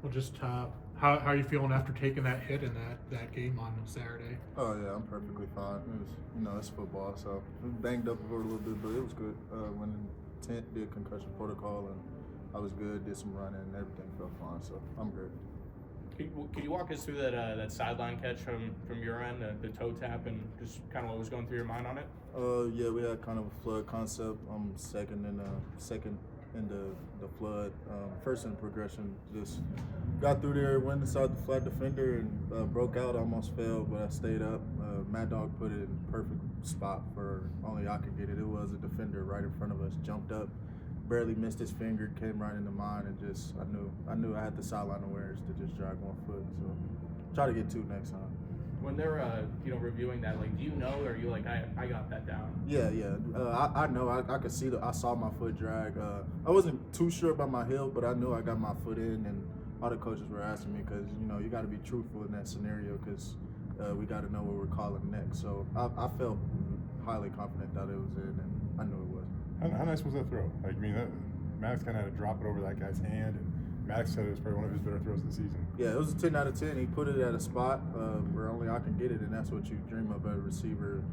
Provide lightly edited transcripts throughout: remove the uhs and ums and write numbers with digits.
Well, just how are you feeling after taking that hit in that game on Saturday? Oh yeah, I'm perfectly fine. It was, it's football, so I was banged up for a little bit, but it was good. When Tent did concussion protocol, and I was good. Did some running, and everything felt fine, so I'm good. Could you walk us through that sideline catch from your end, the toe tap, and just kind of what was going through your mind on it? Yeah, we had kind of a flood concept. I'm second in the flood. First in the progression, just got through there, went inside the flat defender, and broke out. Almost fell, but I stayed up. Mad Dog put it in perfect spot for only I could get it. It was a defender right in front of us. Jumped up, barely missed his finger, came right into mine, and just I knew I had the sideline awareness to just drag one foot. So try to get two next time. When they're reviewing that, like, do you know, or are you like, I got that down? Yeah. I know. I could see I saw my foot drag. I wasn't too sure about my heel, but I knew I got my foot in, and all the coaches were asking me because you got to be truthful in that scenario because we got to know what we're calling next. So I felt highly confident that it was in, and I knew it was. How nice was that throw? Like, I mean, Maddox kind of had to drop it over that guy's hand, and Maddox said it was probably one of his better throws of the season. Yeah, it was a 10 out of 10. He put it at a spot where only I can get it, and that's what you dream of as a receiver.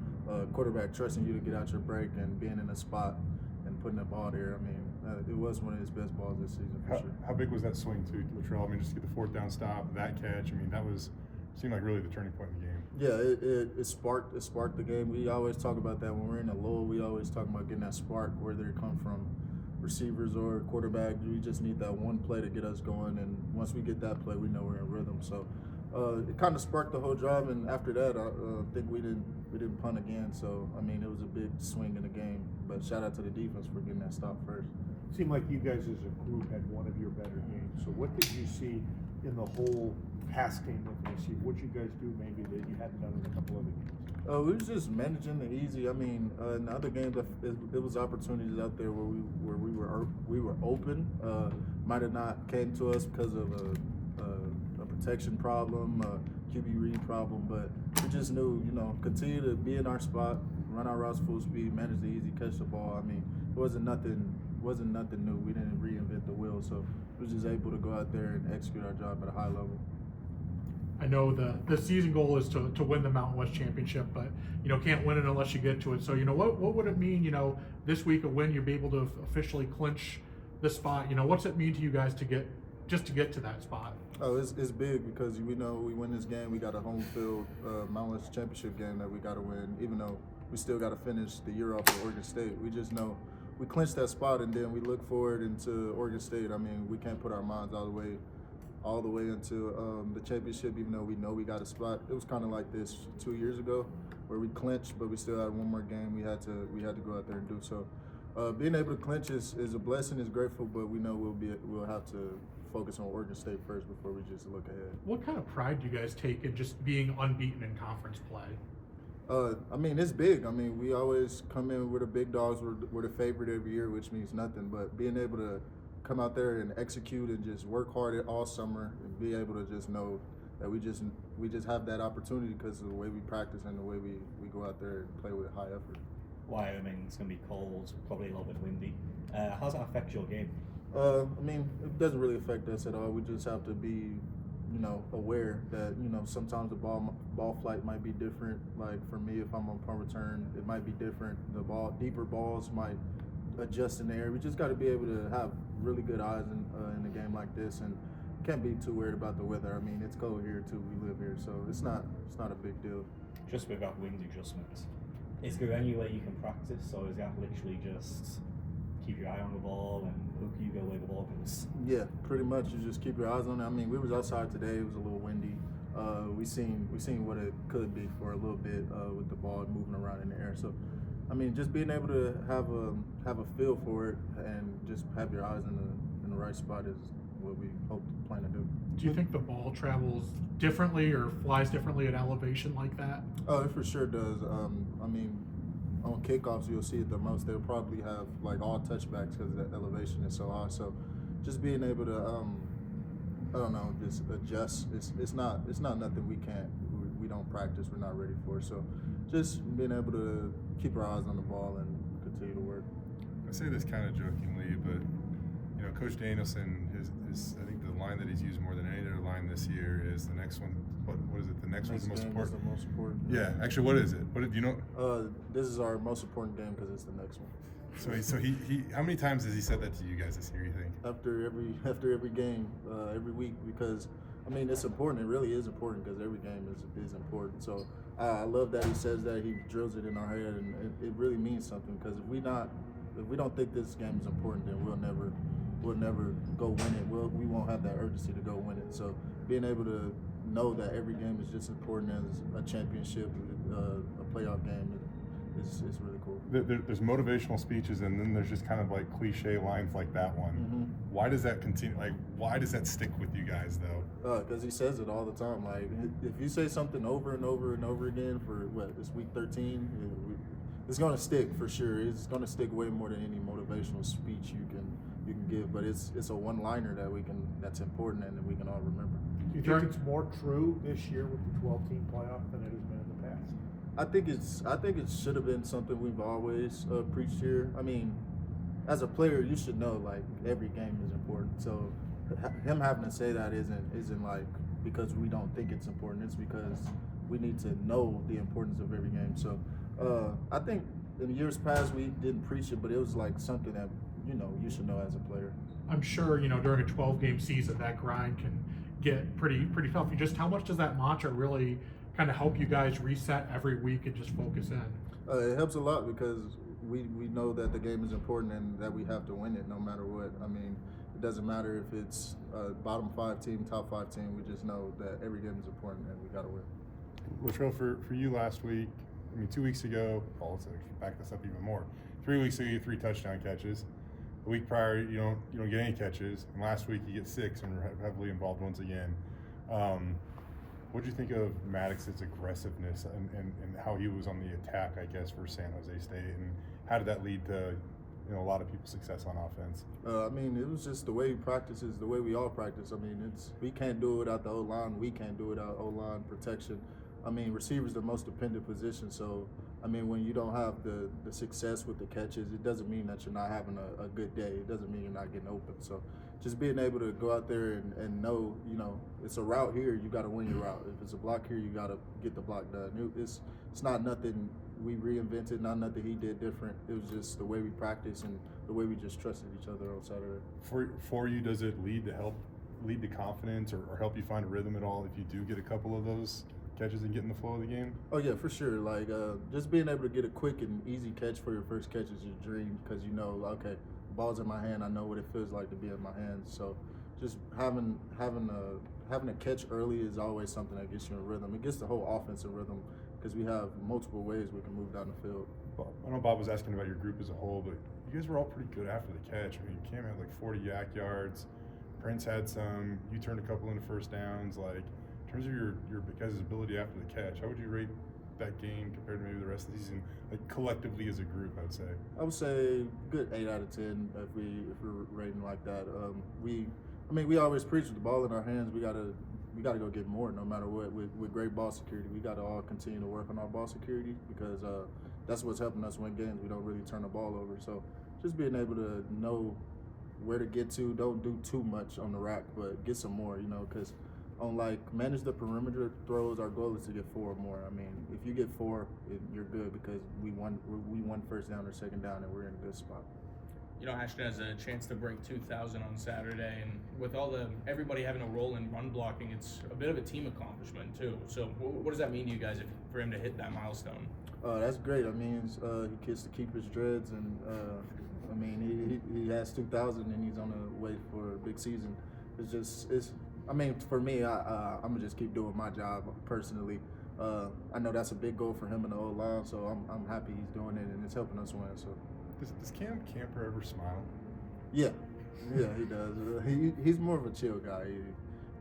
Quarterback trusting you to get out your break and being in a spot and putting the ball there. I mean, it was one of his best balls this season for sure. How big was that swing to Latrell? I mean, just to get the fourth down stop, that catch. I mean, seemed like really the turning point in the game. Yeah, it sparked the game. We always talk about that when we're in a lull. We always talk about getting that spark, whether it come from receivers or quarterback. We just need that one play to get us going, and once we get that play, we know we're in rhythm. So it kind of sparked the whole drive, and after that, I think we didn't punt again. So I mean, it was a big swing in the game. But shout out to the defense for getting that stop first. It seemed like you guys as a group had one of your better games. So what did you see in the whole pass game with the receiver? What you guys do maybe that you hadn't done in a couple other games? We was just managing the easy. I mean, in the other games, it was opportunities out there where we were open. Might have not came to us because of a protection problem, a QB read problem, but we just knew, continue to be in our spot, run our routes full speed, manage the easy, catch the ball. I mean, it wasn't nothing new. We didn't reinvent the wheel, so we was just able to go out there and execute our job at a high level. I know the season goal is to win the Mountain West Championship, but can't win it unless you get to it. So what would it mean this week a win you'll be able to officially clinch the spot? What's it mean to you guys to get to that spot? Oh, it's big because we know we win this game. We got a home field Mountain West Championship game that we got to win, even though we still got to finish the year off at Oregon State. We just know we clinched that spot, and then we look forward into Oregon State. I mean, we can't put our minds all the way into the championship, even though we know we got a spot. It was kind of like this 2 years ago, where we clinched, but we still had one more game we had to go out there and do. So being able to clinch is a blessing, is grateful, but we know we'll have to focus on Oregon State first before we just look ahead. What kind of pride do you guys take in just being unbeaten in conference play? I mean, it's big. I mean, we always come in with the big dogs. We're the favorite every year, which means nothing. But being able to come out there and execute and just work hard all summer and be able to just know that we just have that opportunity because of the way we practice and the way we go out there and play with high effort. Wyoming's going to be cold, probably a little bit windy. How does that affect your game? I mean, it doesn't really affect us at all. We just have to be, aware that, sometimes the ball flight might be different. Like for me, if I'm on punt return, it might be different. Deeper balls might adjust in the air. We just got to be able to have really good eyes in a game like this, and can't be too worried about the weather. I mean, it's cold here too. We live here, so it's not a big deal. Just with that wind adjustment, is there any way you can practice, or is that literally just keep your eye on the ball and hope you go where the ball goes? Yeah, pretty much. You just keep your eyes on it. I mean, we was outside today. It was a little windy. We seen what it could be for a little bit with the ball moving around in the air. So, I mean, just being able to have a feel for it and just have your eyes in the right spot is what we hope to plan to do. Do you think the ball travels differently or flies differently at elevation like that? Oh, it for sure does. I mean, on kickoffs you'll see it the most. They'll probably have like all touchbacks because the elevation is so high. So, just being able to I don't know, just adjust. It's not nothing we don't practice. We're not ready for. So, just being able to keep our eyes on the ball and continue to work. I say this kind of jokingly, but You know, Coach Danielson, his I think the line that he's used more than any other line this year is the next one. What is it? The next one's the most game important. is the most important. Yeah, actually, what is it? What do you know? This is our most important game because it's the next one. So he how many times has he said that to you guys this year? You think? After every game, every week, because I mean it's important. It really is important because every game is important. So I love that he says that. He drills it in our head, and it really means something. Because if we don't think this game is important, then we'll never go win it. We won't have that urgency to go win it. So being able to know that every game is just as important as a championship, a playoff game, is really cool. There's motivational speeches, and then there's just kind of like cliche lines like that one. Mm-hmm. Why does that continue? Like, why does that stick with you guys though? Because he says it all the time. Like, if you say something over and over and over again for this week 13, it's gonna stick for sure. It's gonna stick way more than any motivational speech you can give. But it's a one-liner that's important and that we can all remember. Do you think it's more true this year with the 12-team playoff than it has been in the past? I think it should have been something we've always preached here. I mean, as a player, you should know like every game is important. So him having to say that isn't like because we don't think it's important. It's because we need to know the importance of every game. So I think in years past we didn't preach it, but it was like something that you should know as a player. I'm sure during a 12-game season that grind can get pretty tough. Just how much does that mantra really kind of help you guys reset every week and just focus in? It helps a lot because we know that the game is important and that we have to win it no matter what. I mean, it doesn't matter if it's a bottom 5 team, top 5 team. We just know that every game is important and we got to win. Latrell, for you last week, I mean 2 weeks ago, let's back this up even more. 3 weeks ago, you had 3 touchdown catches. The week prior, you don't get any catches, and last week you get 6 and are heavily involved once again. What do you think of Maddox's aggressiveness and how he was on the attack, I guess, for San Jose State, and how did that lead to a lot of people's success on offense? I mean, it was just the way he practices, the way we all practice. I mean, we can't do it without the O-line. We can't do it without O-line protection. I mean, receiver's the most dependent position, so I mean, when you don't have the success with the catches, it doesn't mean that you're not having a good day. It doesn't mean you're not getting open. So just being able to go out there and know, it's a route here, you got to win your route. If it's a block here, you got to get the block done. It's not nothing we reinvented, not nothing he did different. It was just the way we practiced and the way we just trusted each other on Saturday. For you, does it lead to confidence or help you find a rhythm at all if you do get a couple of those catches and get in the flow of the game? Oh yeah, for sure. Like just being able to get a quick and easy catch for your first catch is your dream because okay, ball's in my hand. I know what it feels like to be in my hands. So just having a catch early is always something that gets you in rhythm. It gets the whole offense in rhythm because we have multiple ways we can move down the field. I know Bob was asking about your group as a whole, but you guys were all pretty good after the catch. I mean, Cam had like 40 yak yards. Prince had some. You turned a couple into first downs. Like, in terms of your guys' ability after the catch, how would you rate that game compared to maybe the rest of the season, like collectively as a group? I would say good 8 out of 10 if we're rating like that. We always preach with the ball in our hands. We gotta go get more no matter what. With great ball security, we gotta all continue to work on our ball security because that's what's helping us win games. We don't really turn the ball over. So just being able to know where to get to, don't do too much on the rack, but get some more. Because on manage the perimeter throws, our goal is to get 4 or more. I mean, if you get 4, you're good because we won first down or second down and we're in a good spot. Ashton has a chance to break 2,000 on Saturday, and with everybody having a role in run blocking, it's a bit of a team accomplishment too. So what does that mean to you guys for him to hit that milestone? That's great. I mean, he gets to keep his dreads, and he has 2,000 and he's on the way for a big season. For me, I'm gonna just keep doing my job personally. I know that's a big goal for him in the O-line, so I'm happy he's doing it and it's helping us win. So. Does Cam Camper ever smile? Yeah, he does. He's more of a chill guy.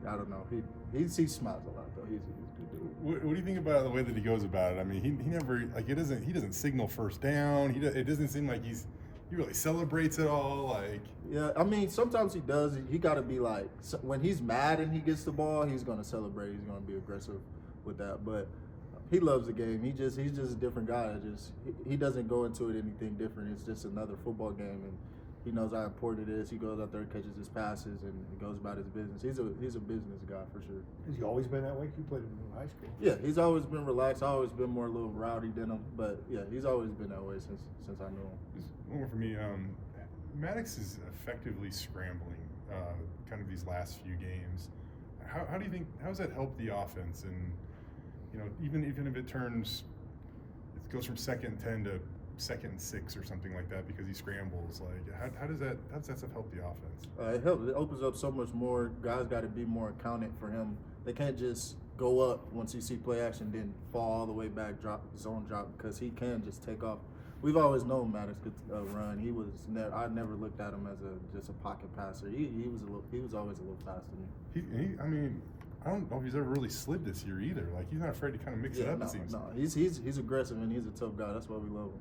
I don't know. He smiles a lot though. He's a good dude. What do you think about the way that he goes about it? I mean, he never he doesn't signal first down. It doesn't seem like he really celebrates it all. Like, yeah, I mean, sometimes he does. He got to be like, when he's mad and he gets the ball, he's gonna celebrate. He's gonna be aggressive with that, but. He loves the game. He's just a different guy. He doesn't go into it anything different. It's just another football game, and He knows how important it is. He goes out there, catches his passes, and he goes about his business. He's a business guy for sure. Has he always been that way? You played him in high school. Yeah, he's always been relaxed. Always been more a little rowdy than him, but yeah, he's always been that way since I knew him. Just one more for me. Maddox is effectively scrambling kind of these last few games. How do you think, how does that help the offense? And, you know, even if it goes from 2nd and 10 to 2nd and 6 or something like that because he scrambles, like how does that stuff help the offense? It helps. It opens up so much more. Guys got to be more accounted for him. They can't just go up once you see play action, then fall all the way back, zone drop, because he can just take off. We've always known Maddox could run. He was I never looked at him as just a pocket passer. He was always a little faster than me. I mean, I don't know if he's ever really slid this year either. Like he's not afraid to kind of mix it up. No, It seems. no, he's aggressive and he's a tough guy. That's why we love him.